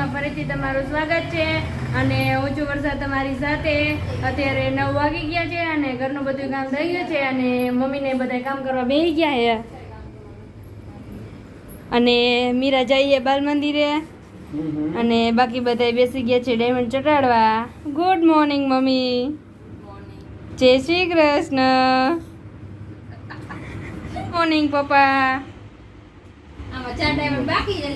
વ્લોગમાં ફરીથી તમારું સ્વાગત છે અને હું છું વર્ષા તમારી સાથે। અત્યારે 9 વાગી ગયા છે અને ઘરનું બધું કામ થઈ ગયું છે અને મમ્મીને બધા કામ કરવા બેસી ગયા છે અને મીરા જઈએ બાલ મંદિરે અને બાકી બધા બેસી ગયા છે ડાયમંડ ચટાડવા। Good morning mummy. જય શ્રી કૃષ્ણ। મોર્નિંગ પપ્પા। આમાં 4 ડાયમંડ બાકી છે।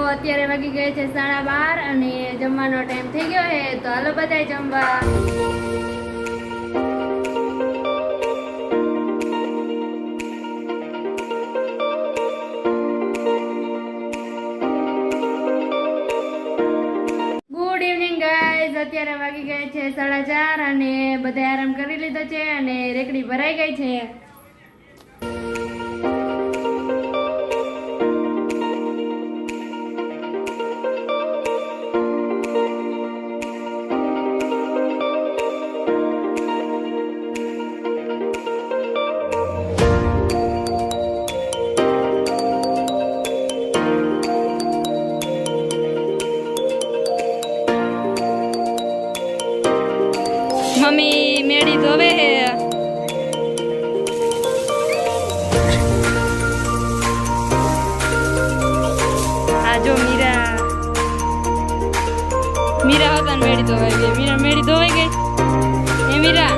અત્યારે વાગી ગયા છે 12:30 અને જમવાનો ટાઈમ થઈ ગયો છે તો હાલો બધાય જમવા। Good evening guys. અત્યારે વાગી ગયા છે 4:30 અને બધા આરામ કરી લીધો છે અને રેકડી ભરાઈ ગઈ છે। મમ્મી મેડી ધોવે આ જો મીરા હતા મેડી ધોવાઈ ગઈ। મીરા મેડી ધોવાઈ ગઈ એ મીરા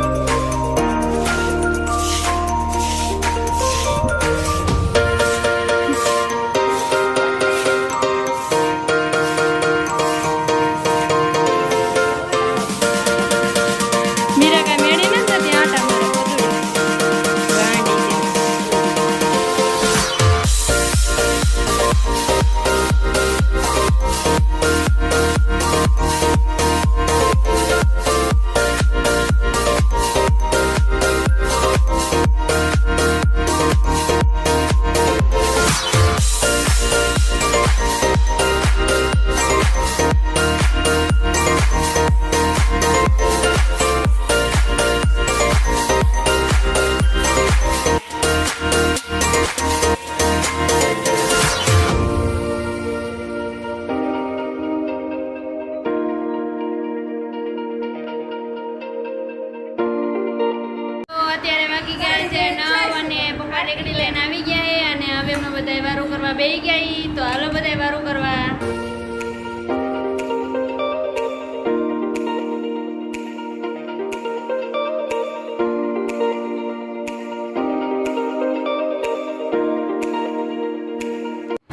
રેકડી લઈને આવી ગયા અને હવે અમે બધા વારો કરવા બેસી ગયા તો હાલો બધા વારો કરવા।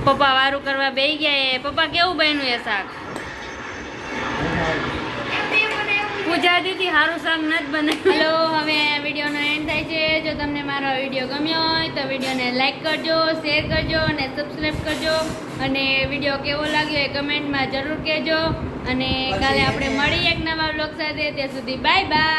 પપ્પા વારું કરવા બેસી ગયા। પપ્પા કેવું બન્યું એ શાક? પૂજા દીદી સારું શાક નથી બનાવ્યું। હેલો હવે વિડીયોનો એન્ડ થાય છે। જો તમને મારો વિડીયો ગમ્યો હોય તો વિડીયોને લાઈક કરજો, શેર કરજો અને સબસ્ક્રાઈબ કરજો અને વિડીયો કેવો લાગ્યો એ કમેન્ટમાં જરૂર કહેજો અને કાલે આપણે મળીએ એક નવા વ્લોગ સાથે। ત્યાં સુધી બાય બાય।